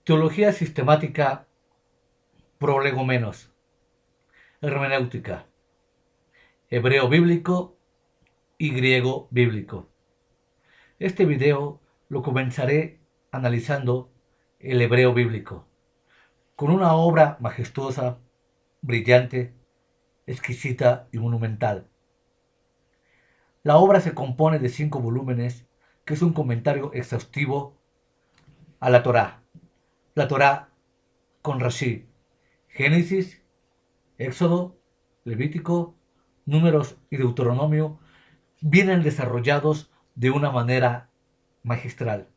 Teología sistemática, prolegomenos, hermenéutica, hebreo bíblico y griego bíblico. Este video lo comenzaré analizando el hebreo bíblico, con una obra majestuosa, brillante, exquisita y monumental. La obra se compone de 5 volúmenes, que es un comentario exhaustivo a la Torá con Rashi, Génesis, Éxodo, Levítico, Números y Deuteronomio vienen desarrollados de una manera magistral.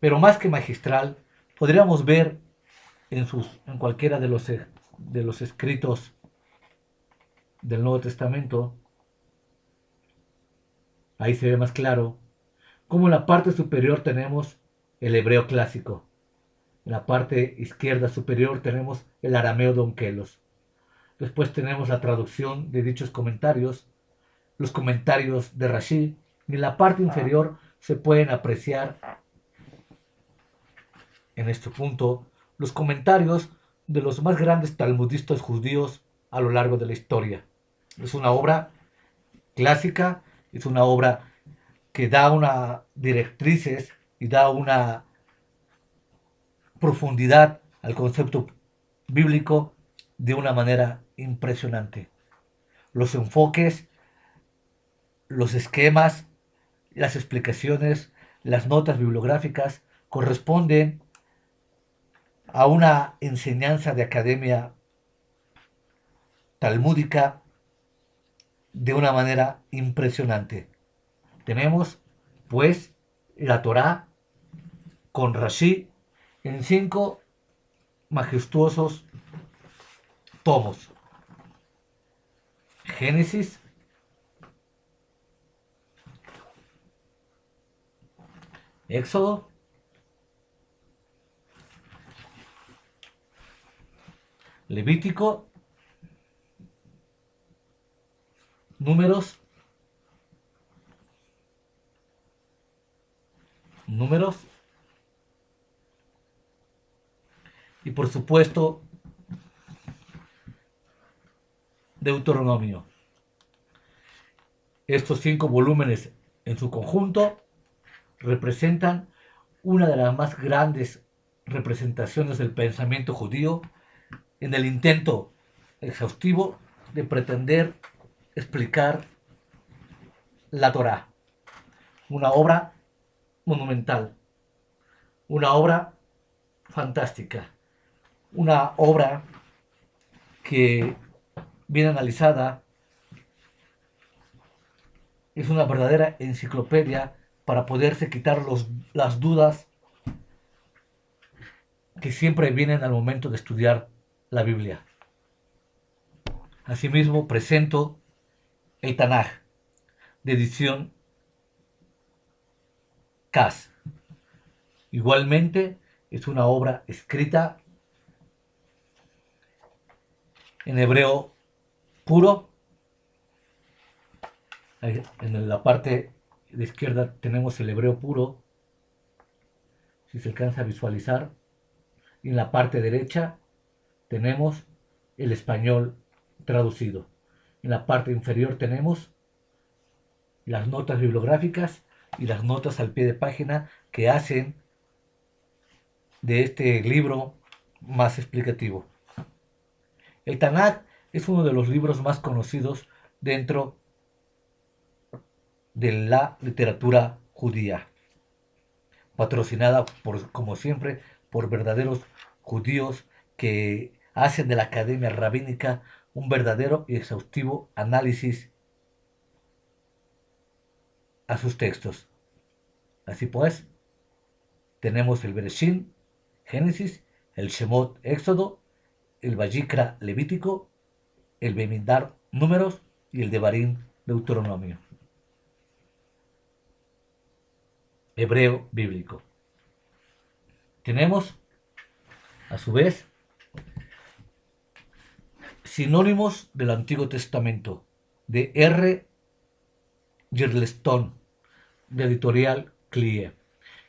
Pero más que magistral, podríamos ver en cualquiera de los escritos del Nuevo Testamento, ahí se ve más claro, como en la parte superior tenemos el hebreo clásico. En la parte izquierda superior tenemos el arameo de Onkelos. Después tenemos la traducción de dichos comentarios, los comentarios de Rashi, y en la parte inferior se pueden apreciar en este punto los comentarios de los más grandes talmudistas judíos a lo largo de la historia. Es una obra clásica, es una obra que da unas directrices y da una profundidad al concepto bíblico de una manera impresionante. Los enfoques, los esquemas, las explicaciones, las notas bibliográficas corresponden a una enseñanza de academia talmúdica de una manera impresionante. Tenemos, pues, la Torá con Rashi en 5 majestuosos tomos. Génesis, Éxodo, Levítico, Números, y por supuesto Deuteronomio. Estos 5 volúmenes en su conjunto representan una de las más grandes representaciones del pensamiento judío en el intento exhaustivo de pretender explicar la Torá, una obra monumental, una obra fantástica, una obra que, bien analizada, es una verdadera enciclopedia para poderse quitar las dudas que siempre vienen al momento de estudiar la Biblia. Asimismo, presento el Tanaj, de edición Kaz. Igualmente, es una obra escrita en hebreo puro. En la parte de izquierda tenemos el hebreo puro, si se alcanza a visualizar, y en la parte derecha tenemos el español traducido. En la parte inferior tenemos las notas bibliográficas y las notas al pie de página que hacen de este libro más explicativo. El Tanaj es uno de los libros más conocidos dentro de la literatura judía, patrocinada como siempre, por verdaderos judíos que hacen de la academia rabínica un verdadero y exhaustivo análisis a sus textos. Así pues, tenemos el Bereshit, Génesis, el Shemot, Éxodo, el Vayikra, Levítico, el Bemidbar, Números, y el Devarim, Deuteronomio. Hebreo bíblico. Tenemos, a su vez, sinónimos del Antiguo Testamento, de R. Girlestone, de editorial Clie.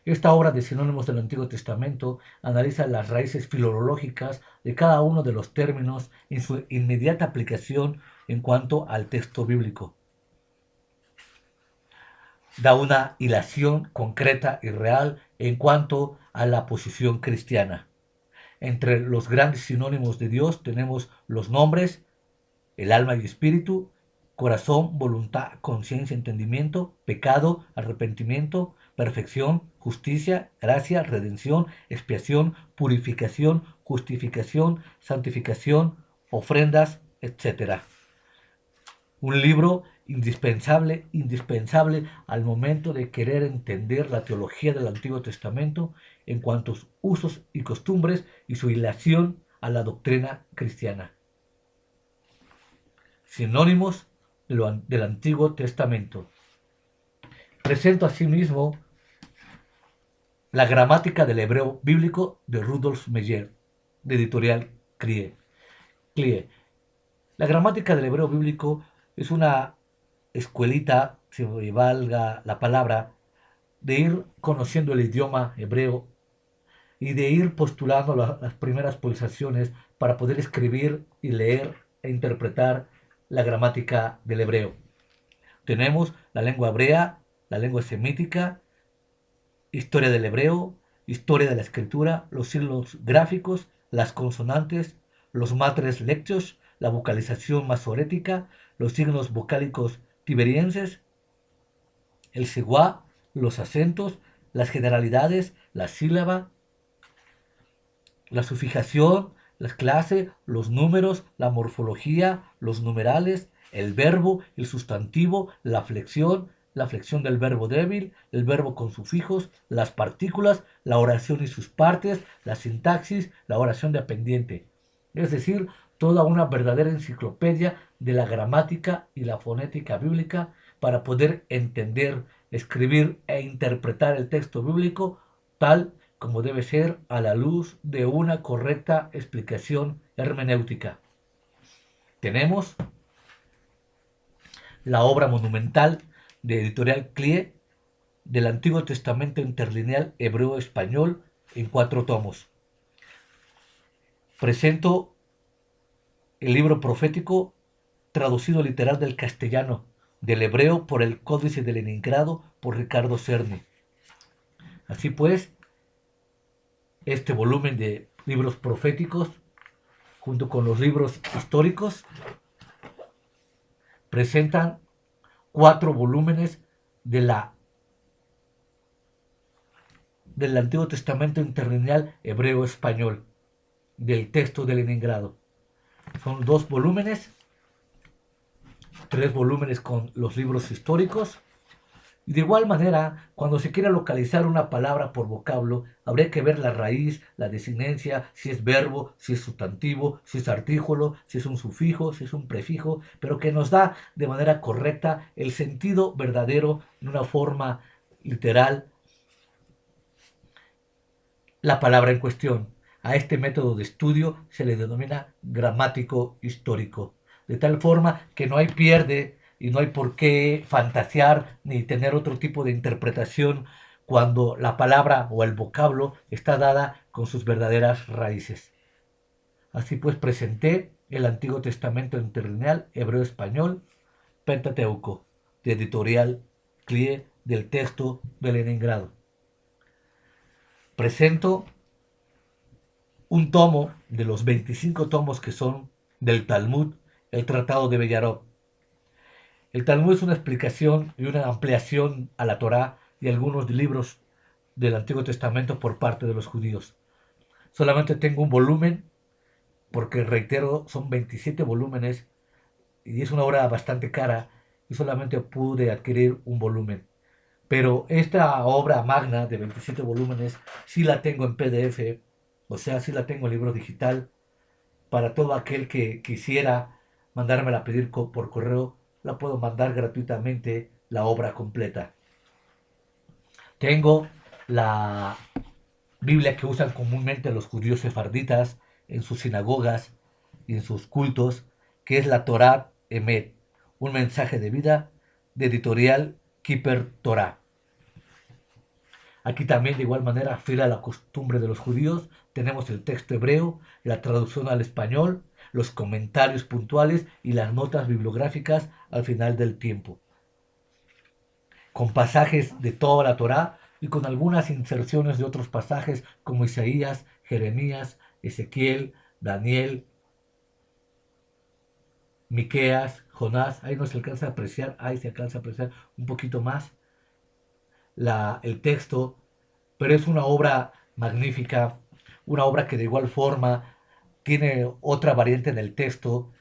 Esta obra de Sinónimos del Antiguo Testamento analiza las raíces filológicas de cada uno de los términos y su inmediata aplicación en cuanto al texto bíblico. Da una hilación concreta y real en cuanto a la posición cristiana. Entre los grandes sinónimos de Dios tenemos los nombres, el alma y espíritu, corazón, voluntad, conciencia, entendimiento, pecado, arrepentimiento, perfección, justicia, gracia, redención, expiación, purificación, justificación, santificación, ofrendas, etc. Un libro indispensable al momento de querer entender la teología del Antiguo Testamento en cuanto a sus usos y costumbres y su relación a la doctrina cristiana. Sinónimos del Antiguo Testamento. Presento asimismo la gramática del hebreo bíblico de Rudolf Meyer, de editorial CLIE. La gramática del hebreo bíblico es una escuelita, si valga la palabra, de ir conociendo el idioma hebreo y de ir postulando las primeras pulsaciones para poder escribir y leer e interpretar la gramática del hebreo. Tenemos la lengua hebrea, la lengua semítica, historia del hebreo, historia de la escritura, los signos gráficos, las consonantes, los matres lectos, la vocalización masorética, los signos vocálicos tiberienses, el seguá, los acentos, las generalidades, la sílaba, la sufijación, las clases, los números, la morfología, los numerales, el verbo, el sustantivo, la flexión del verbo débil, el verbo con sufijos, las partículas, la oración y sus partes, la sintaxis, la oración dependiente. Es decir, toda una verdadera enciclopedia de la gramática y la fonética bíblica para poder entender, escribir e interpretar el texto bíblico tal como debe ser a la luz de una correcta explicación hermenéutica. Tenemos la obra monumental de editorial CLIE del Antiguo Testamento Interlineal Hebreo-Español en 4 tomos. Presento el libro profético traducido literal del castellano, del hebreo por el Códice de Leningrado por Ricardo Cerny. Así pues, este volumen de libros proféticos, junto con los libros históricos, presentan 4 volúmenes del Antiguo Testamento Interlineal Hebreo-Español, del texto de Leningrado. Son 2 volúmenes, 3 volúmenes con los libros históricos. Y de igual manera, cuando se quiera localizar una palabra por vocablo, habría que ver la raíz, la desinencia, si es verbo, si es sustantivo, si es artículo, si es un sufijo, si es un prefijo, pero que nos da de manera correcta el sentido verdadero, en una forma literal, la palabra en cuestión. A este método de estudio se le denomina gramático histórico, de tal forma que no hay pierde y no hay por qué fantasear ni tener otro tipo de interpretación cuando la palabra o el vocablo está dada con sus verdaderas raíces. Así pues presenté el Antiguo Testamento Interlineal Hebreo-Español Pentateuco, de editorial CLIE, del texto de Leningrado. Presento un tomo de los 25 tomos que son del Talmud, el Tratado de Bellarot. El Talmud es una explicación y una ampliación a la Torá y algunos libros del Antiguo Testamento por parte de los judíos. Solamente tengo un volumen, porque reitero, son 27 volúmenes y es una obra bastante cara y solamente pude adquirir un volumen. Pero esta obra magna de 27 volúmenes sí la tengo en PDF, o sea, sí la tengo en libro digital. Para todo aquel que quisiera mandármela a pedir por correo, la puedo mandar gratuitamente la obra completa. Tengo la Biblia que usan comúnmente los judíos sefarditas en sus sinagogas y en sus cultos, que es la Torah Emet, un mensaje de vida, de editorial Kiper Torah. Aquí también de igual manera, fiel a la costumbre de los judíos, tenemos el texto hebreo, la traducción al español, los comentarios puntuales y las notas bibliográficas al final del tiempo, con pasajes de toda la Torá y con algunas inserciones de otros pasajes como Isaías, Jeremías, Ezequiel, Daniel, Miqueas, Jonás. Ahí no se alcanza a apreciar, ahí se alcanza a apreciar un poquito más el texto, pero es una obra magnífica, una obra que de igual forma tiene otra variante en el texto,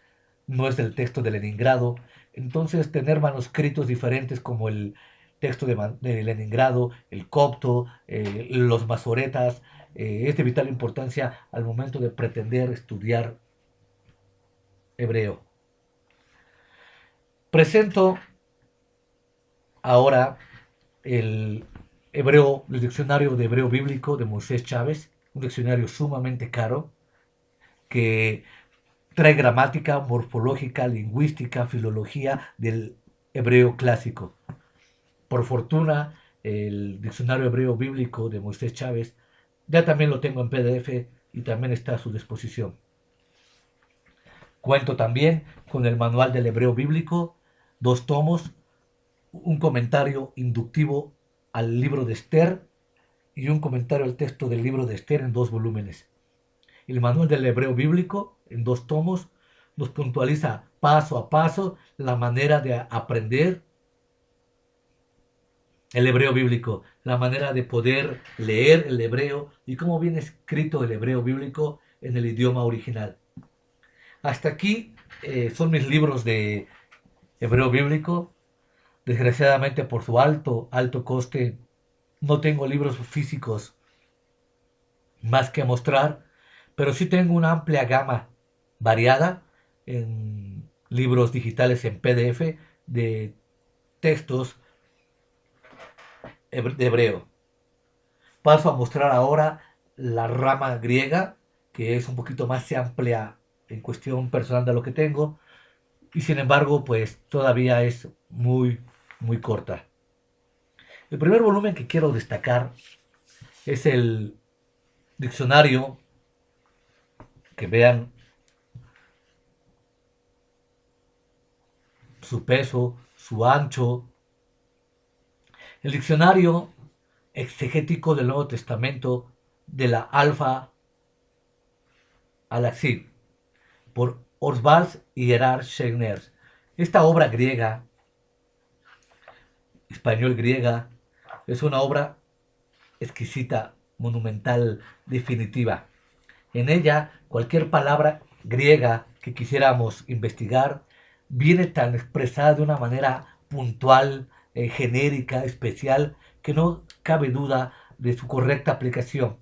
no es del texto de Leningrado. Entonces, tener manuscritos diferentes como el texto de Leningrado, el copto, los masoretas, es de vital importancia al momento de pretender estudiar hebreo. Presento ahora el diccionario de hebreo bíblico de Moisés Chávez, un diccionario sumamente caro que trae gramática, morfológica, lingüística, filología del hebreo clásico. Por fortuna, el diccionario hebreo bíblico de Moisés Chávez ya también lo tengo en PDF y también está a su disposición. Cuento también con el manual del hebreo bíblico, 2 tomos, un comentario inductivo al libro de Esther y un comentario al texto del libro de Esther en 2 volúmenes. El manual del hebreo bíblico, en 2 tomos, nos puntualiza paso a paso la manera de aprender el hebreo bíblico, la manera de poder leer el hebreo y cómo viene escrito el hebreo bíblico en el idioma original. Hasta aquí son mis libros de hebreo bíblico. Desgraciadamente por su alto coste no tengo libros físicos más que mostrar, pero sí tengo una amplia gama variada en libros digitales en PDF de textos de hebreo. Paso a mostrar ahora la rama griega, que es un poquito más amplia en cuestión personal de lo que tengo, y sin embargo, pues todavía es muy corta. El primer volumen que quiero destacar es el diccionario, que vean su peso, su ancho. El diccionario exegético del Nuevo Testamento de la Alfa a la Xib, por Oswald y Gerard Schreiner. Esta obra griega, español-griega, es una obra exquisita, monumental, definitiva. En ella, cualquier palabra griega que quisiéramos investigar viene tan expresada de una manera puntual, genérica, especial, que no cabe duda de su correcta aplicación.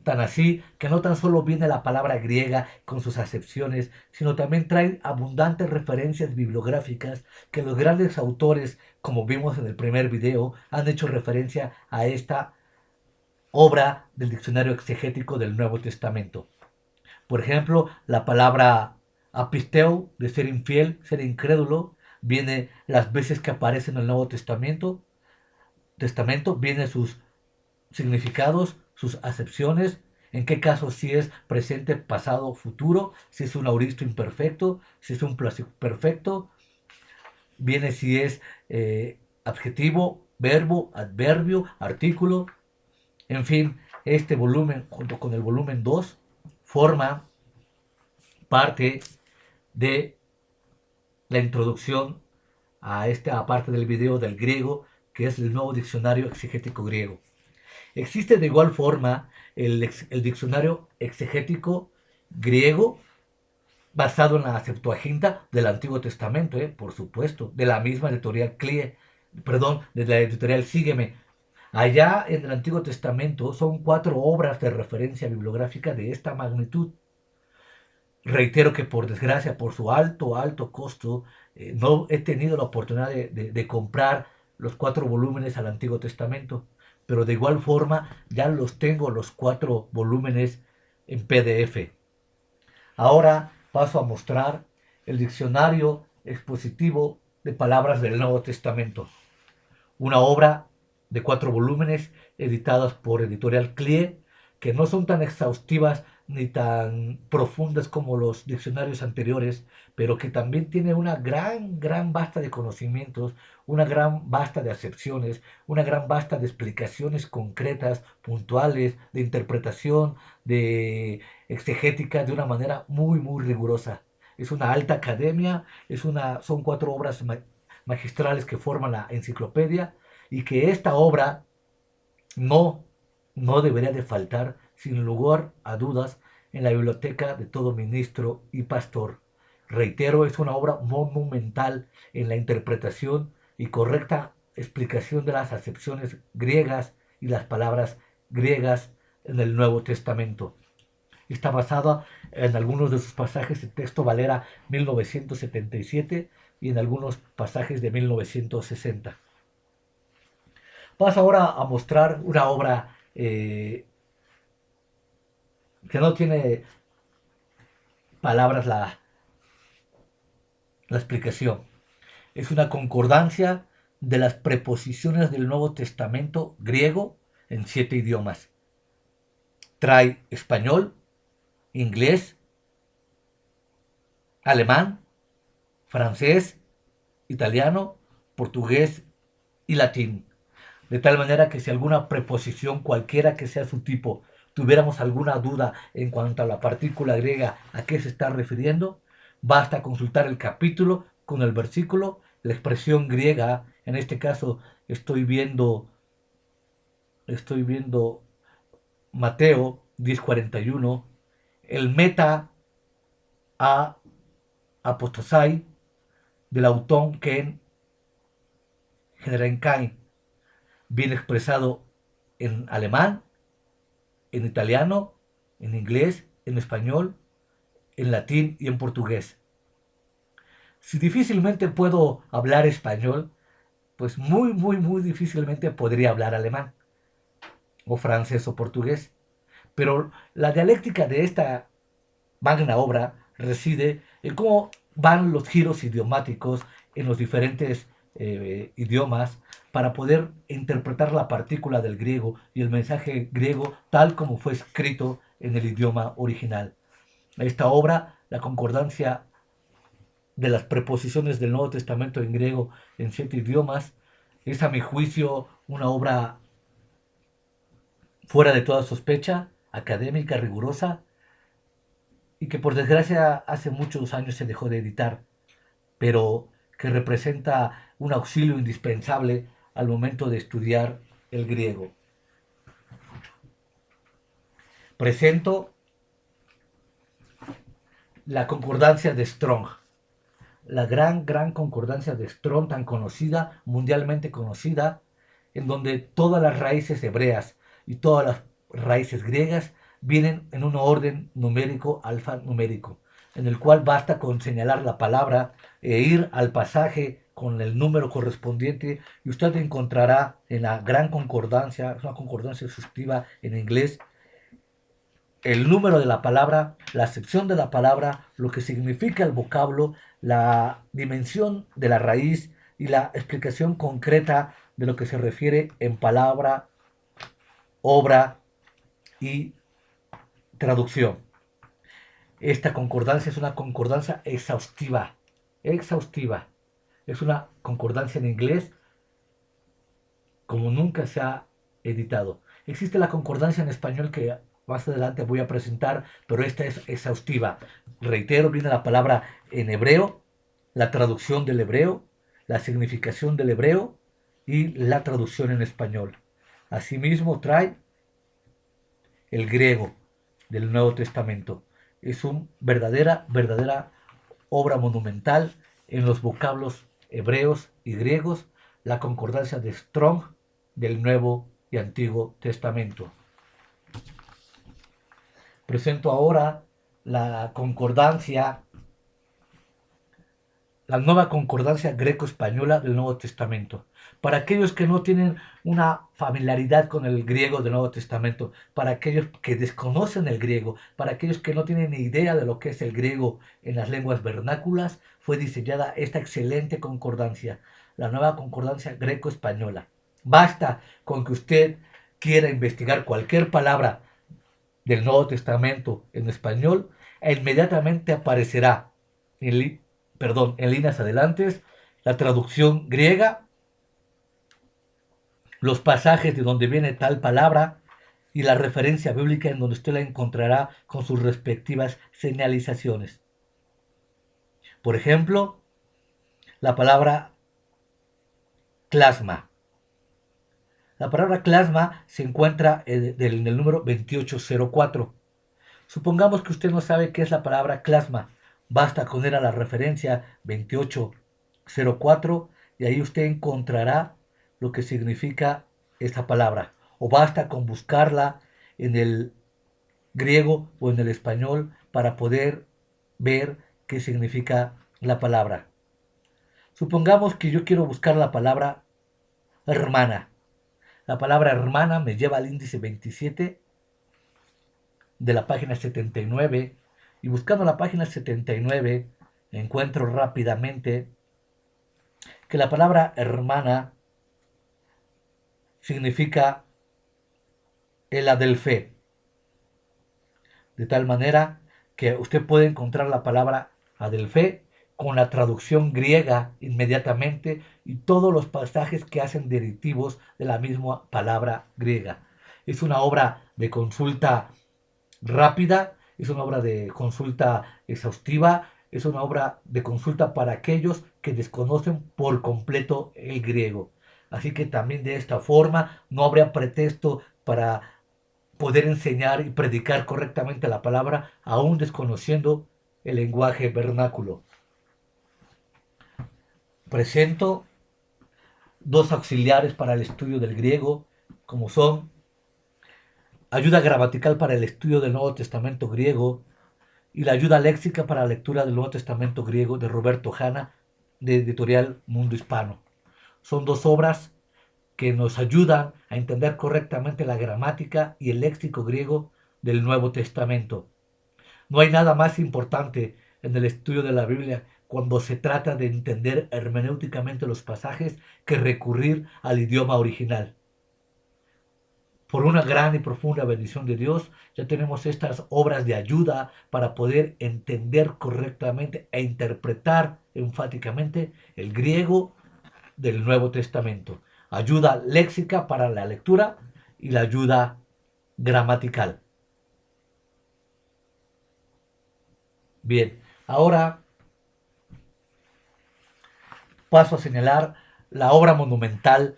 Tan así que no tan solo viene la palabra griega con sus acepciones, sino también trae abundantes referencias bibliográficas que los grandes autores, como vimos en el primer video, han hecho referencia a esta obra del diccionario exegético del Nuevo Testamento. Por ejemplo, la palabra apisteo, de ser infiel, ser incrédulo, viene las veces que aparece en el Nuevo Testamento, viene sus significados, sus acepciones, en qué caso si es presente, pasado, futuro, si es un auristo imperfecto, si es un perfecto, viene si es adjetivo, verbo, adverbio, artículo, en fin, este volumen junto con el volumen 2 forma parte de la introducción a esta parte del video del griego, que es el nuevo diccionario exegético griego. Existe de igual forma el diccionario exegético griego basado en la Septuaginta del Antiguo Testamento, por supuesto, de la misma editorial de la editorial Sígueme. Allá en el Antiguo Testamento son 4 obras de referencia bibliográfica de esta magnitud. Reitero que por desgracia, por su alto costo, no he tenido la oportunidad de comprar los 4 volúmenes al Antiguo Testamento, pero de igual forma ya los tengo los 4 volúmenes en PDF. Ahora paso a mostrar el diccionario expositivo de palabras del Nuevo Testamento, una obra de 4 volúmenes, editadas por Editorial CLIE, que no son tan exhaustivas ni tan profundas como los diccionarios anteriores, pero que también tiene una gran basta de conocimientos, una gran basta de acepciones, una gran basta de explicaciones concretas, puntuales, de interpretación, de exegética, de una manera muy rigurosa. Es una alta academia, son 4 obras magistrales que forman la enciclopedia, y que esta obra no, no debería de faltar, sin lugar a dudas, en la biblioteca de todo ministro y pastor. Reitero, es una obra monumental en la interpretación y correcta explicación de las acepciones griegas y las palabras griegas en el Nuevo Testamento. Está basada en algunos de sus pasajes de texto Valera 1977 y en algunos pasajes de 1960. Paso ahora a mostrar una obra que no tiene palabras la explicación. Es una concordancia de las preposiciones del Nuevo Testamento griego en 7 idiomas. Trae español, inglés, alemán, francés, italiano, portugués y latín. De tal manera que si alguna preposición, cualquiera que sea su tipo, tuviéramos alguna duda en cuanto a la partícula griega a qué se está refiriendo, basta consultar el capítulo con el versículo, la expresión griega, en este caso estoy viendo Mateo 10:41, el meta a apostasai del autón ken generenkai, bien expresado en alemán, en italiano, en inglés, en español, en latín y en portugués. Si difícilmente puedo hablar español, pues muy difícilmente podría hablar alemán, o francés o portugués. Pero la dialéctica de esta magna obra reside en cómo van los giros idiomáticos en los diferentes idiomas para poder interpretar la partícula del griego y el mensaje griego tal como fue escrito en el idioma original. Esta obra, la concordancia de las preposiciones del Nuevo Testamento en griego en 7 idiomas, es a mi juicio una obra fuera de toda sospecha, académica, rigurosa, y que por desgracia hace muchos años se dejó de editar, pero que representa un auxilio indispensable al momento de estudiar el griego. Presento la concordancia de Strong, la gran concordancia de Strong, tan conocida, mundialmente conocida, en donde todas las raíces hebreas y todas las raíces griegas vienen en un orden numérico alfanumérico, en el cual basta con señalar la palabra e ir al pasaje con el número correspondiente y usted encontrará en la gran concordancia, es una concordancia exhaustiva en inglés, el número de la palabra, la acepción de la palabra, lo que significa el vocablo, la dimensión de la raíz y la explicación concreta de lo que se refiere en palabra, obra y traducción. Esta concordancia es una concordancia exhaustiva. Es una concordancia en inglés como nunca se ha editado. Existe la concordancia en español que más adelante voy a presentar, pero esta es exhaustiva. Reitero, viene la palabra en hebreo, la traducción del hebreo, la significación del hebreo y la traducción en español. Asimismo trae el griego del Nuevo Testamento. Es una verdadera obra monumental en los vocablos hebreos y griegos, la concordancia de Strong del Nuevo y Antiguo Testamento. Presento ahora la concordancia, la nueva concordancia greco-española del Nuevo Testamento. Para aquellos que no tienen una familiaridad con el griego del Nuevo Testamento, para aquellos que desconocen el griego, para aquellos que no tienen ni idea de lo que es el griego en las lenguas vernáculas, fue diseñada esta excelente concordancia, la nueva concordancia greco-española. Basta con que usted quiera investigar cualquier palabra del Nuevo Testamento en español e inmediatamente aparecerá en líneas adelante la traducción griega, los pasajes de donde viene tal palabra y la referencia bíblica en donde usted la encontrará con sus respectivas señalizaciones. Por ejemplo, la palabra clasma. La palabra clasma se encuentra en el número 2804. Supongamos que usted no sabe qué es la palabra clasma. Basta con ir a la referencia 2804 y ahí usted encontrará lo que significa esta palabra. O basta con buscarla en el griego o en el español para poder ver qué significa la palabra. Supongamos que yo quiero buscar la palabra hermana. La palabra hermana me lleva al índice 27 de la página 79 y buscando la página 79 encuentro rápidamente que la palabra hermana significa el adelfé, de tal manera que usted puede encontrar la palabra adelfé con la traducción griega inmediatamente y todos los pasajes que hacen derivativos de la misma palabra griega. Es una obra de consulta rápida, es una obra de consulta exhaustiva, es una obra de consulta para aquellos que desconocen por completo el griego. Así que también de esta forma no habría pretexto para poder enseñar y predicar correctamente la palabra aún desconociendo el lenguaje vernáculo. Presento dos auxiliares para el estudio del griego, como son ayuda gramatical para el estudio del Nuevo Testamento griego y la ayuda léxica para la lectura del Nuevo Testamento griego de Roberto Hanna, de editorial Mundo Hispano. Son dos obras que nos ayudan a entender correctamente la gramática y el léxico griego del Nuevo Testamento. No hay nada más importante en el estudio de la Biblia cuando se trata de entender hermenéuticamente los pasajes que recurrir al idioma original. Por una gran y profunda bendición de Dios, ya tenemos estas obras de ayuda para poder entender correctamente e interpretar enfáticamente el griego del Nuevo Testamento. Ayuda léxica para la lectura y la ayuda gramatical. Bien, ahora paso a señalar la obra monumental,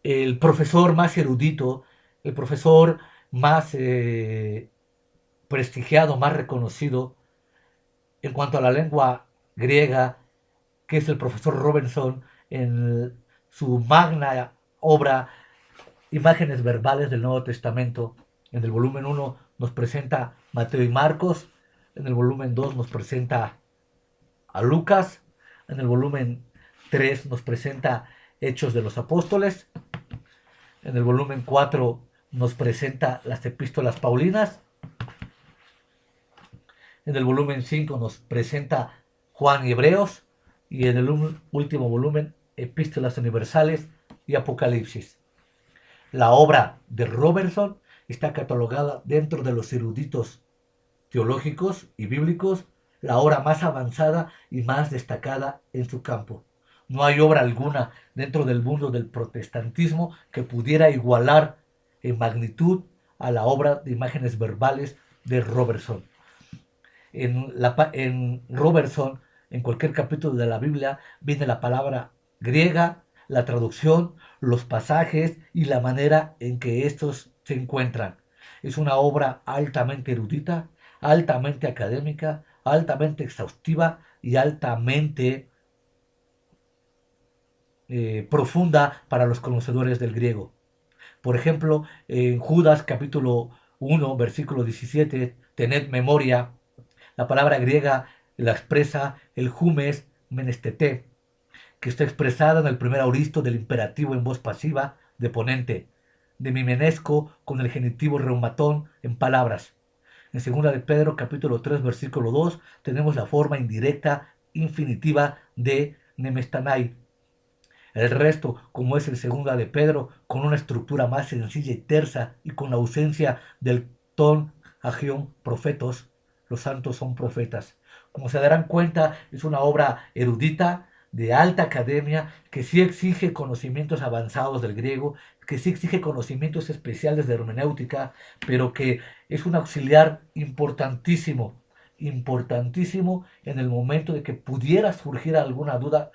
el profesor más erudito, el profesor más prestigiado, más reconocido en cuanto a la lengua griega, que es el profesor Robertson, en su magna obra Imágenes verbales del Nuevo Testamento. En el volumen 1 nos presenta Mateo y Marcos, en el volumen 2 nos presenta a Lucas, en el volumen 3 nos presenta Hechos de los Apóstoles, en el volumen 4 nos presenta las epístolas paulinas, en el volumen 5 nos presenta Juan y Hebreos, y en el último volumen Epístolas Universales y Apocalipsis. La obra de Robertson está catalogada dentro de los eruditos teológicos y bíblicos la obra más avanzada y más destacada en su campo. No hay obra alguna dentro del mundo del protestantismo que pudiera igualar en magnitud a la obra de Imágenes verbales de Robertson. En Robertson, en cualquier capítulo de la Biblia, viene la palabra griega, la traducción, los pasajes y la manera en que estos se encuentran. Es una obra altamente erudita, altamente académica, altamente exhaustiva y altamente profunda para los conocedores del griego. Por ejemplo, en Judas capítulo 1, versículo 17, tened memoria, la palabra griega la expresa el humes menestete, que está expresada en el primer auristo del imperativo en voz pasiva de ponente, de mimenesco con el genitivo reumatón en palabras. En 2 de Pedro capítulo 3 versículo 2 tenemos la forma indirecta infinitiva de nemestanai. El resto, como es el segunda de Pedro, con una estructura más sencilla y tersa y con la ausencia del ton, agión, profetos, los santos son profetas. Como se darán cuenta, es una obra erudita, de alta academia, que sí exige conocimientos avanzados del griego, que sí exige conocimientos especiales de hermenéutica, pero que es un auxiliar importantísimo, importantísimo en el momento de que pudiera surgir alguna duda,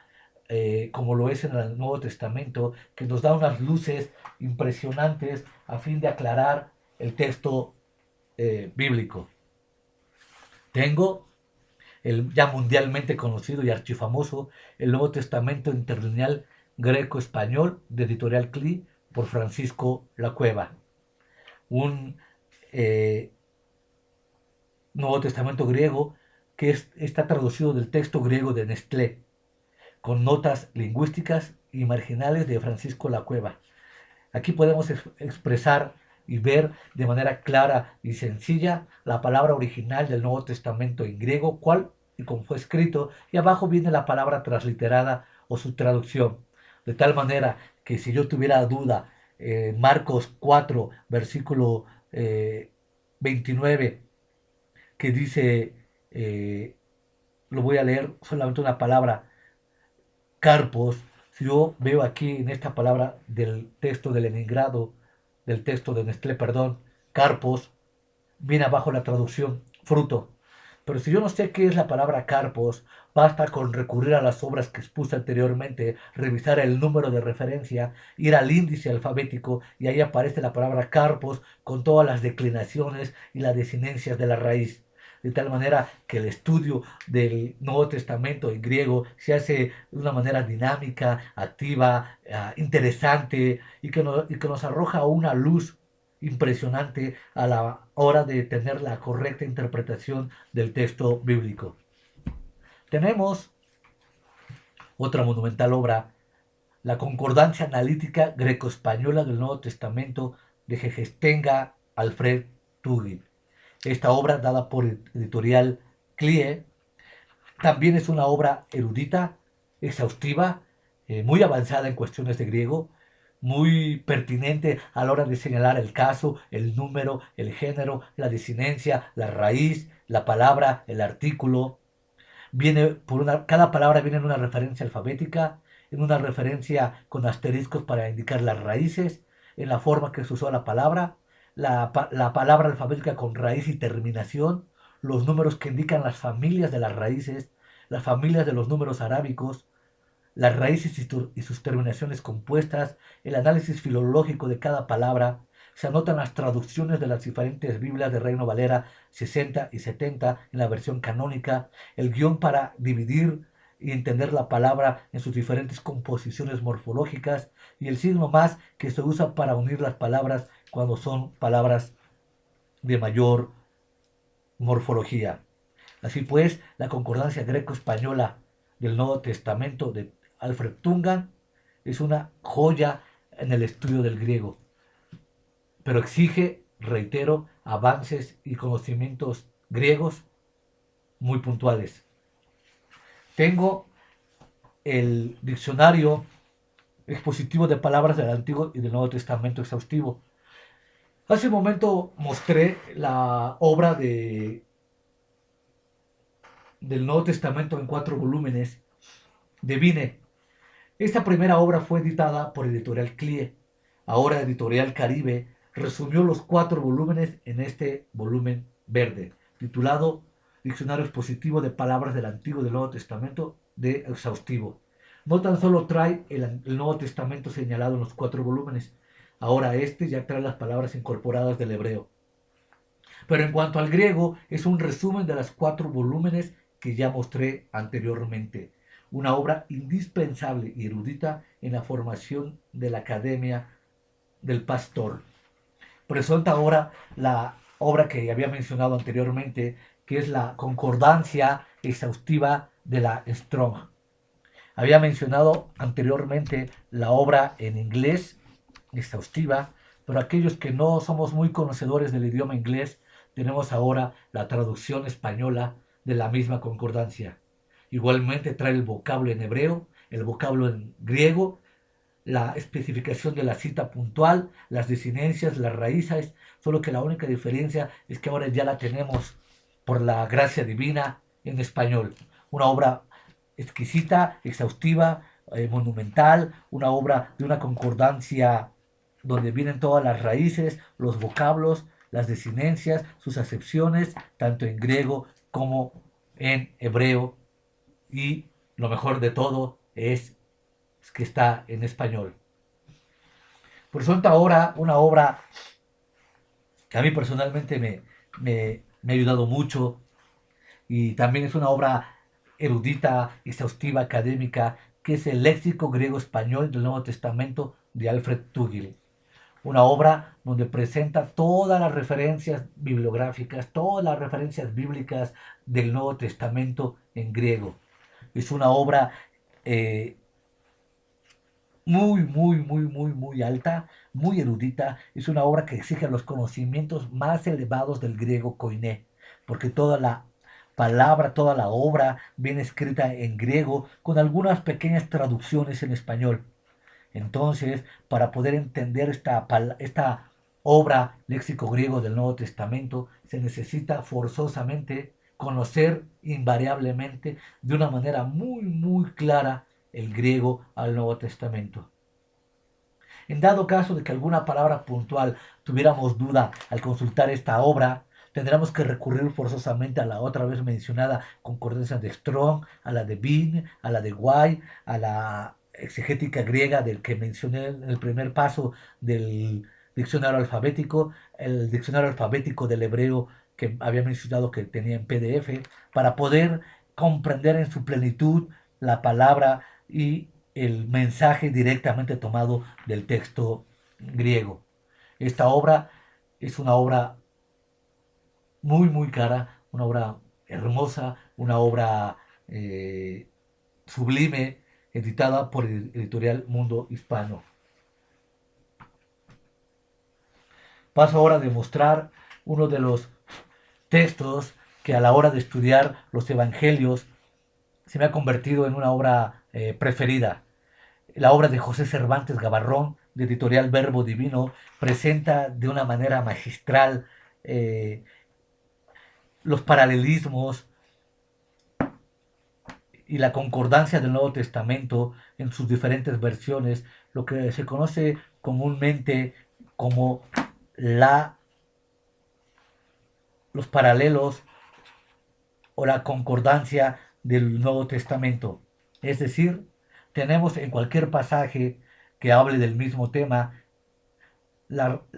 como lo es en el Nuevo Testamento, que nos da unas luces impresionantes a fin de aclarar el texto bíblico. Tengo el ya mundialmente conocido y archifamoso el Nuevo Testamento interlineal greco-español de Editorial CLI por Francisco La Cueva. Un eh, Nuevo Testamento griego que está traducido del texto griego de Nestlé, con notas lingüísticas y marginales de Francisco La Cueva. Aquí podemos expresar y ver de manera clara y sencilla la palabra original del Nuevo Testamento en griego, cuál y cómo fue escrito, y abajo viene la palabra transliterada o su traducción. De tal manera que si yo tuviera duda, Marcos 4, versículo 29, que dice, lo voy a leer solamente una palabra, carpos, si yo veo aquí en esta palabra del texto de Leningrado, del texto de Nestlé, perdón, carpos, viene abajo la traducción fruto. Pero si yo no sé qué es la palabra carpos, basta con recurrir a las obras que expuse anteriormente, revisar el número de referencia, ir al índice alfabético y ahí aparece la palabra carpos con todas las declinaciones y las desinencias de la raíz. De tal manera que el estudio del Nuevo Testamento en griego se hace de una manera dinámica, activa, interesante y que nos arroja una luz impresionante a la hora de tener la correcta interpretación del texto bíblico. Tenemos otra monumental obra, la Concordancia Analítica Greco-Española del Nuevo Testamento de Gegestenga Alfred Tugin. Esta obra, dada por editorial CLIE, también es una obra erudita, exhaustiva, muy avanzada en cuestiones de griego, muy pertinente a la hora de señalar el caso, el número, el género, la desinencia, la raíz, la palabra, el artículo. Cada palabra viene en una referencia alfabética, en una referencia con asteriscos para indicar las raíces, en la forma que se usó la palabra, la palabra alfabética con raíz y terminación, los números que indican las familias de las raíces, las familias de los números arábicos, las raíces y sus terminaciones compuestas, el análisis filológico de cada palabra, se anotan las traducciones de las diferentes Biblias de Reino Valera 60 y 70 en la versión canónica, el guión para dividir y entender la palabra en sus diferentes composiciones morfológicas y el signo más que se usa para unir las palabras cuando son palabras de mayor morfología. Así pues, la concordancia greco-española del Nuevo Testamento de Alfred Tungan es una joya en el estudio del griego, pero exige, reitero, avances y conocimientos griegos muy puntuales. Tengo el diccionario expositivo de palabras del Antiguo y del Nuevo Testamento exhaustivo. Hace un momento mostré la obra del Nuevo Testamento en 4 volúmenes de Vine. Esta primera obra fue editada por Editorial CLIE. Ahora Editorial Caribe resumió los 4 volúmenes en este volumen verde, titulado Diccionario expositivo de palabras del Antiguo y del Nuevo Testamento de exhaustivo. No tan solo trae el Nuevo Testamento señalado en los 4 volúmenes, ahora este ya trae las palabras incorporadas del hebreo. Pero en cuanto al griego, es un resumen de las 4 volúmenes que ya mostré anteriormente. Una obra indispensable y erudita en la formación de la Academia del Pastor. Presenta ahora la obra que había mencionado anteriormente, que es la Concordancia Exhaustiva de la Strong. Había mencionado anteriormente la obra en inglés exhaustiva, pero aquellos que no somos muy conocedores del idioma inglés, tenemos ahora la traducción española de la misma concordancia. Igualmente trae el vocablo en hebreo, el vocablo en griego la especificación de la cita puntual, las desinencias, las raíces, solo que la única diferencia es que ahora ya la tenemos por la gracia divina en español. Una obra exquisita, exhaustiva, monumental, una obra de una concordancia donde vienen todas las raíces, los vocablos, las desinencias, sus acepciones, tanto en griego como en hebreo. Y lo mejor de todo es que está en español. Por eso ahora una obra que a mí personalmente me ha ayudado mucho y también es una obra erudita, exhaustiva, académica, que es el Léxico Griego-Español del Nuevo Testamento de Alfred Tugil. Una obra donde presenta todas las referencias bibliográficas, todas las referencias bíblicas del Nuevo Testamento en griego. Es una obra muy alta, muy erudita. Es una obra que exige los conocimientos más elevados del griego koiné, porque toda la palabra, toda la obra viene escrita en griego con algunas pequeñas traducciones en español. Entonces, para poder entender esta obra léxico griego del Nuevo Testamento, se necesita forzosamente conocer invariablemente de una manera muy clara el griego al Nuevo Testamento. En dado caso de que alguna palabra puntual tuviéramos duda al consultar esta obra, tendremos que recurrir forzosamente a la otra vez mencionada concordancia de Strong, a la de Bean, a la de White, a la exegética griega del que mencioné en el primer paso del diccionario alfabético, el diccionario alfabético del hebreo que había mencionado que tenía en PDF, para poder comprender en su plenitud la palabra y el mensaje directamente tomado del texto griego. Esta obra es una obra muy cara, una obra hermosa, una obra sublime, editada por el editorial Mundo Hispano. Paso ahora a demostrar uno de los textos que a la hora de estudiar los evangelios se me ha convertido en una obra preferida. La obra de José Cervantes Gavarrón, de editorial Verbo Divino, presenta de una manera magistral los paralelismos y la concordancia del Nuevo Testamento en sus diferentes versiones, lo que se conoce comúnmente como los paralelos o la concordancia del Nuevo Testamento. Es decir, tenemos en cualquier pasaje que hable del mismo tema,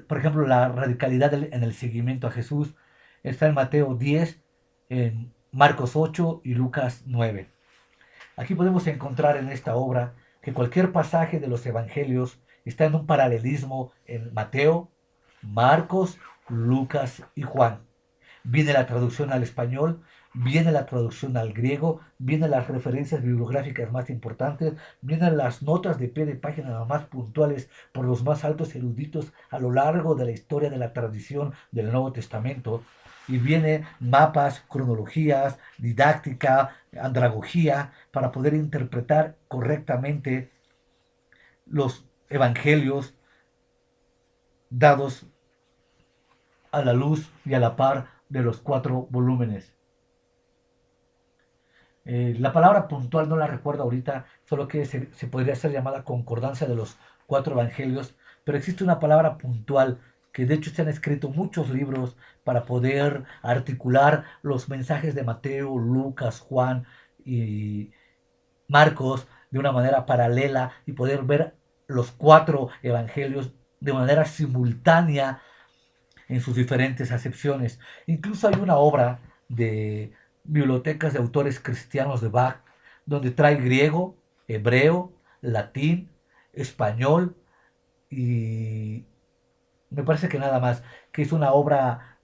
por ejemplo, la radicalidad en el seguimiento a Jesús está en Mateo 10, en Marcos 8 y Lucas 9. Aquí podemos encontrar en esta obra que cualquier pasaje de los evangelios está en un paralelismo en Mateo, Marcos, Lucas y Juan. Viene la traducción al español, viene la traducción al griego, vienen las referencias bibliográficas más importantes, vienen las notas de pie de página más puntuales por los más altos eruditos a lo largo de la historia de la tradición del Nuevo Testamento, y viene mapas, cronologías, didáctica, andragogía, para poder interpretar correctamente los evangelios dados a la luz y a la par de los 4 volúmenes. La palabra puntual no la recuerdo ahorita, solo que se podría ser llamada concordancia de los 4 evangelios, pero existe una palabra puntual que de hecho se han escrito muchos libros para poder articular los mensajes de Mateo, Lucas, Juan y Marcos de una manera paralela y poder ver los 4 evangelios de manera simultánea en sus diferentes acepciones. Incluso hay una obra de bibliotecas de autores cristianos de Bach donde trae griego, hebreo, latín, español y me parece que nada más, que es una obra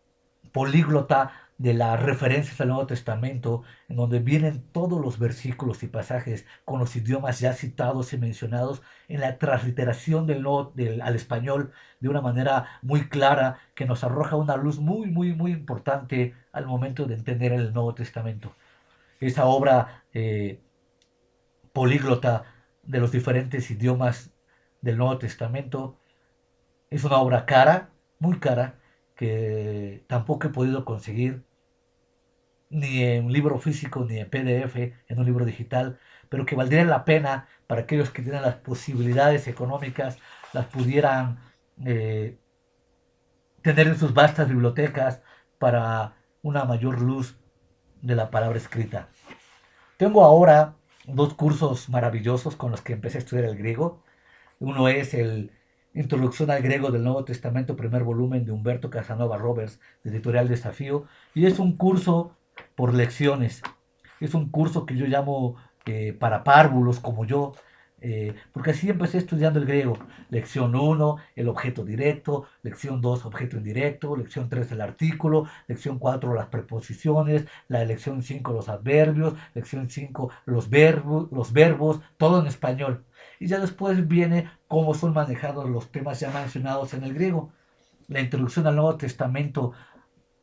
políglota de las referencias al Nuevo Testamento, en donde vienen todos los versículos y pasajes con los idiomas ya citados y mencionados en la transliteración al español de una manera muy clara que nos arroja una luz muy importante al momento de entender el Nuevo Testamento. Esa obra políglota de los diferentes idiomas del Nuevo Testamento. Es una obra cara, muy cara, que tampoco he podido conseguir ni en libro físico ni en PDF, en un libro digital, pero que valdría la pena para aquellos que tienen las posibilidades económicas, las pudieran eh, tener en sus vastas bibliotecas para una mayor luz de la palabra escrita. Tengo ahora dos cursos maravillosos con los que empecé a estudiar el griego. Uno es el Introducción al griego del Nuevo Testamento, primer volumen de Humberto Casanova Roberts, de Editorial Desafío, y es un curso por lecciones. Es un curso que yo llamo para párvulos como yo, porque así empecé estudiando el griego. Lección 1, el objeto directo; lección 2, objeto indirecto; lección 3, el artículo; lección 4, las preposiciones; la lección 5, los adverbios; lección 5, los verbos, todo en español. Y ya después viene cómo son manejados los temas ya mencionados en el griego. La introducción al Nuevo Testamento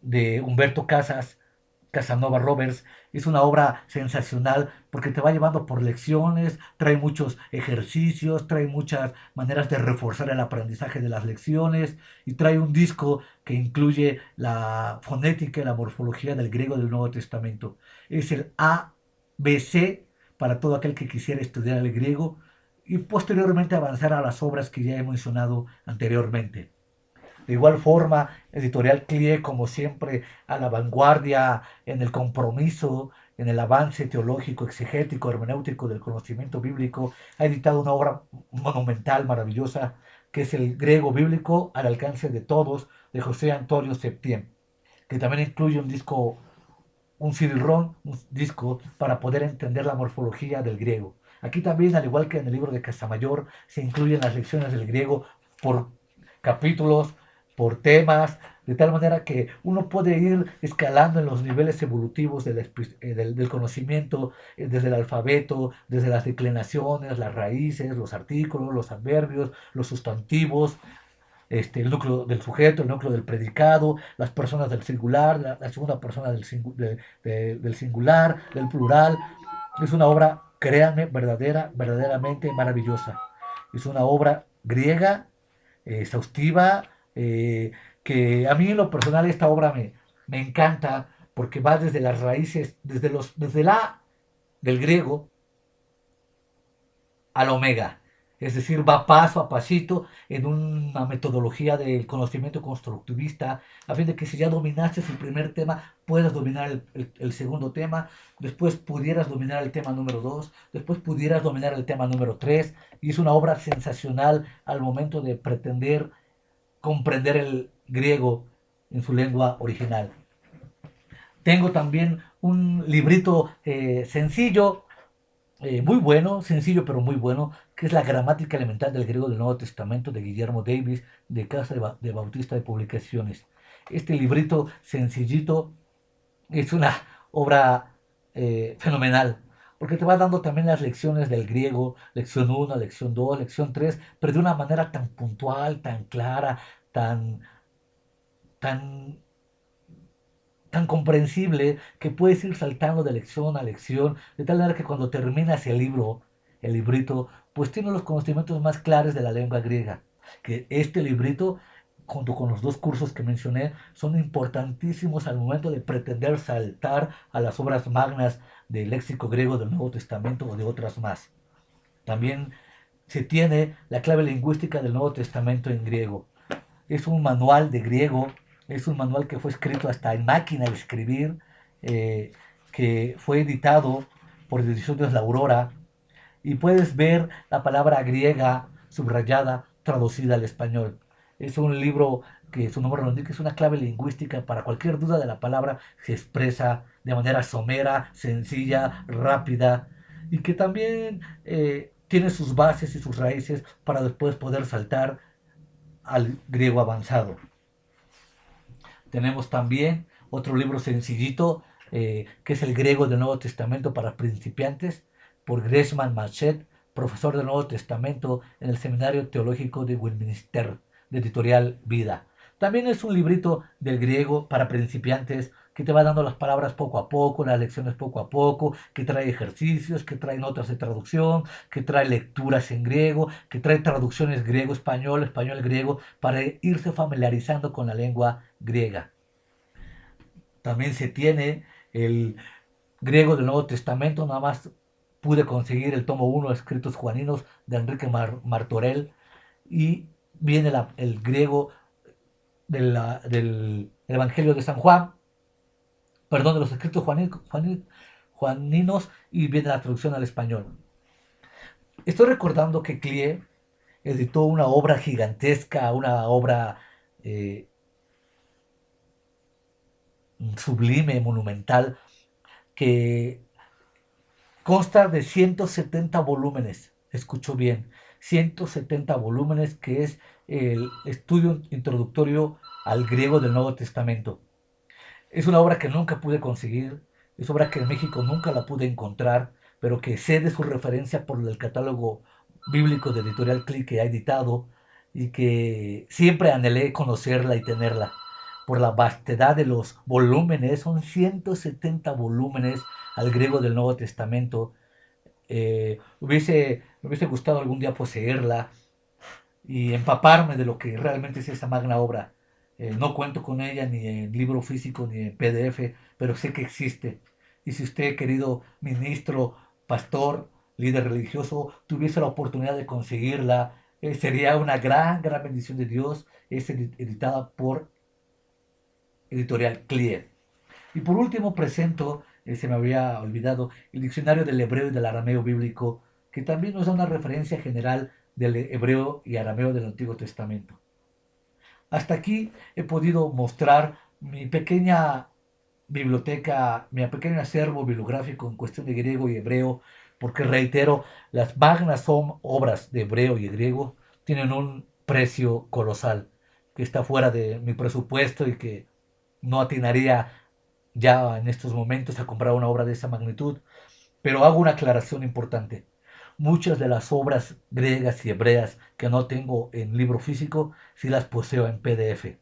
de Humberto Casanova Roberts es una obra sensacional porque te va llevando por lecciones, trae muchos ejercicios, trae muchas maneras de reforzar el aprendizaje de las lecciones, y trae un disco que incluye la fonética y la morfología del griego del Nuevo Testamento. Es el ABC para todo aquel que quisiera estudiar el griego y posteriormente avanzar a las obras que ya he mencionado anteriormente. De igual forma, Editorial CLIE, como siempre, a la vanguardia en el compromiso, en el avance teológico, exegético, hermenéutico del conocimiento bíblico, ha editado una obra monumental, maravillosa, que es el griego bíblico al alcance de todos, de José Antonio Septién, que también incluye un disco, un CD-ROM, un disco para poder entender la morfología del griego. Aquí también, al igual que en el libro de Casamayor, se incluyen las lecciones del griego por capítulos, por temas, de tal manera que uno puede ir escalando en los niveles evolutivos del conocimiento, desde el alfabeto, desde las declinaciones, las raíces, los artículos, los adverbios, los sustantivos, el núcleo del sujeto, el núcleo del predicado, las personas del singular, la segunda persona del singular, del plural. Es una obra, créanme, verdaderamente maravillosa. Es una obra griega, exhaustiva, que a mí en lo personal esta obra me encanta porque va desde las raíces, desde la del griego al omega. Es decir, va paso a pasito en una metodología del conocimiento constructivista, a fin de que si ya dominaste el primer tema, puedas dominar el segundo tema, después pudieras dominar el tema número 2, después pudieras dominar el tema número 3, y es una obra sensacional al momento de pretender comprender el griego en su lengua original. Tengo también un librito sencillo, muy bueno, sencillo pero muy bueno, que es la gramática elemental del griego del Nuevo Testamento, de Guillermo Davis, de Casa de Bautista de Publicaciones. Este librito sencillito es una obra fenomenal, porque te va dando también las lecciones del griego, lección 1, lección 2, lección 3, pero de una manera tan puntual, tan clara, tan, tan tan comprensible, que puedes ir saltando de lección a lección, de tal manera que cuando terminas el libro, el librito, pues tienes los conocimientos más claros de la lengua griega. Que este librito, junto con los dos cursos que mencioné, son importantísimos al momento de pretender saltar a las obras magnas del léxico griego del Nuevo Testamento o de otras más. También se tiene la clave lingüística del Nuevo Testamento en griego. Es un manual de griego, es un manual que fue escrito hasta en máquina de escribir, que fue editado por Ediciones La Aurora, y puedes ver la palabra griega subrayada, traducida al español. Es un libro que su nombre lo indica, es una clave lingüística para cualquier duda de la palabra, se expresa de manera somera, sencilla, rápida, y que también tiene sus bases y sus raíces para después poder saltar al griego avanzado. Tenemos también otro libro sencillito, que es el griego del Nuevo Testamento para principiantes, por Gresham Machet, profesor del Nuevo Testamento en el Seminario Teológico de Westminster, de Editorial Vida. También es un librito del griego para principiantes, que te va dando las palabras poco a poco, las lecciones poco a poco, que trae ejercicios, que trae notas de traducción, que trae lecturas en griego, que trae traducciones griego-español, español-griego, para irse familiarizando con la lengua griega. También se tiene el griego del Nuevo Testamento, nada más pude conseguir el tomo 1 Escritos Juaninos de Enrique Martorell, y viene el griego del Evangelio de San Juan, perdón, de los Escritos Juaninos, y viene la traducción al español. Estoy recordando que Clie editó una obra gigantesca, una obra eh, sublime, monumental, que consta de 170 volúmenes, escucho bien, 170 volúmenes, que es el estudio introductorio al griego del Nuevo Testamento. Es una obra que nunca pude conseguir, es obra que en México nunca la pude encontrar, pero que sé de su referencia por el catálogo bíblico de Editorial Click que ha editado, y que siempre anhelé conocerla y tenerla. Por la vastedad de los volúmenes, son 170 volúmenes al griego del Nuevo Testamento. Me hubiese gustado algún día poseerla y empaparme de lo que realmente es esa magna obra. No cuento con ella ni en libro físico ni en PDF, pero sé que existe. Y si usted, querido ministro, pastor, líder religioso, tuviese la oportunidad de conseguirla, sería una gran, gran bendición de Dios. Es editada por Editorial Clear. Y por último presento, se me había olvidado, el diccionario del hebreo y del arameo bíblico, que también nos da una referencia general del hebreo y arameo del Antiguo Testamento. Hasta aquí he podido mostrar mi pequeña biblioteca, mi pequeño acervo bibliográfico en cuestión de griego y hebreo, porque reitero, las magnas son obras de hebreo y griego, tienen un precio colosal, que está fuera de mi presupuesto y que no atinaría ya en estos momentos a comprar una obra de esa magnitud. Pero hago una aclaración importante. Muchas de las obras griegas y hebreas que no tengo en libro físico, sí las poseo en PDF.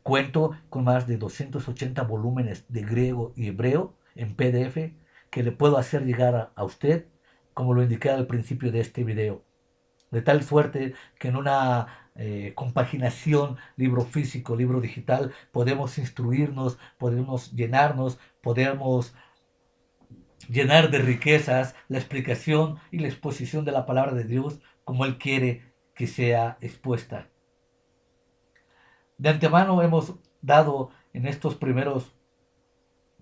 Cuento con más de 280 volúmenes de griego y hebreo en PDF que le puedo hacer llegar a usted, como lo indiqué al principio de este video. De tal suerte que en una compaginación libro físico, libro digital, podemos instruirnos, podemos llenarnos, podemos llenar de riquezas la explicación y la exposición de la palabra de Dios como Él quiere que sea expuesta. De antemano hemos dado en estos primeros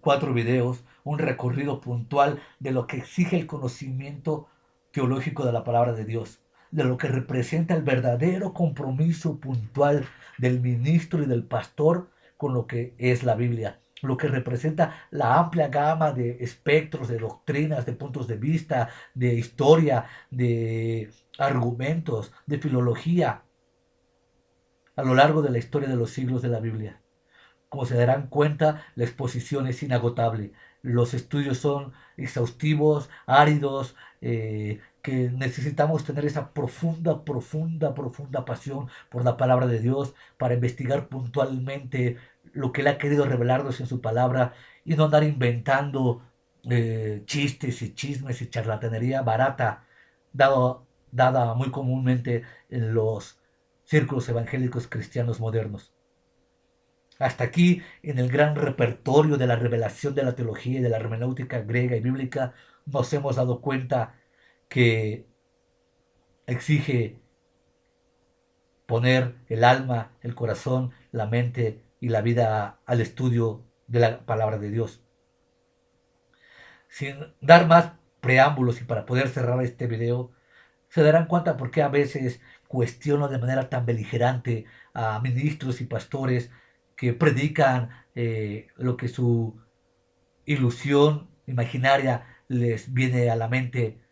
4 videos un recorrido puntual de lo que exige el conocimiento teológico de la palabra de Dios, de lo que representa el verdadero compromiso puntual del ministro y del pastor con lo que es la Biblia, lo que representa la amplia gama de espectros, de doctrinas, de puntos de vista, de historia, de argumentos, de filología a lo largo de la historia de los siglos de la Biblia. Como se darán cuenta, la exposición es inagotable. Los estudios son exhaustivos, áridos, que necesitamos tener esa profunda, profunda, profunda pasión por la palabra de Dios para investigar puntualmente lo que Él ha querido revelarnos en su palabra y no andar inventando chistes y chismes y charlatanería barata, dada muy comúnmente en los círculos evangélicos cristianos modernos. Hasta aquí, en el gran repertorio de la revelación de la teología y de la hermenéutica griega y bíblica, nos hemos dado cuenta que exige poner el alma, el corazón, la mente y la vida al estudio de la palabra de Dios. Sin dar más preámbulos y para poder cerrar este video, se darán cuenta por qué a veces cuestiono de manera tan beligerante a ministros y pastores que predican lo que su ilusión imaginaria les viene a la mente,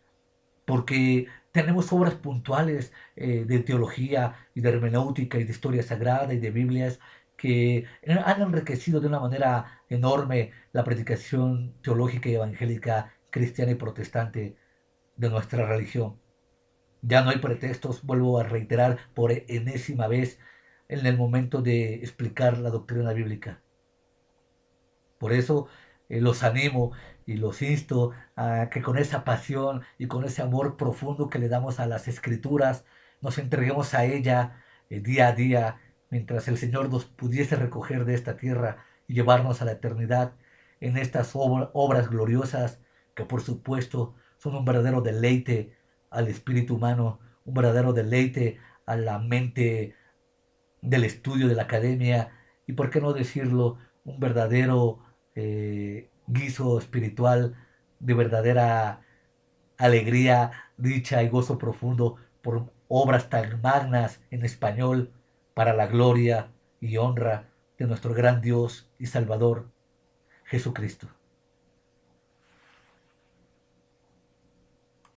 porque tenemos obras puntuales de teología y de hermenéutica y de historia sagrada y de Biblias que han enriquecido de una manera enorme la predicación teológica y evangélica cristiana y protestante de nuestra religión. Ya no hay pretextos, vuelvo a reiterar por enésima vez en el momento de explicar la doctrina bíblica. Por eso los animo y los insto a que con esa pasión y con ese amor profundo que le damos a las escrituras, nos entreguemos a ella día a día, mientras el Señor nos pudiese recoger de esta tierra y llevarnos a la eternidad en estas obras gloriosas que por supuesto son un verdadero deleite al espíritu humano, un verdadero deleite a la mente del estudio de la academia y, por qué no decirlo, un verdadero guiso espiritual de verdadera alegría, dicha y gozo profundo por obras tan magnas en español para la gloria y honra de nuestro gran Dios y Salvador, Jesucristo.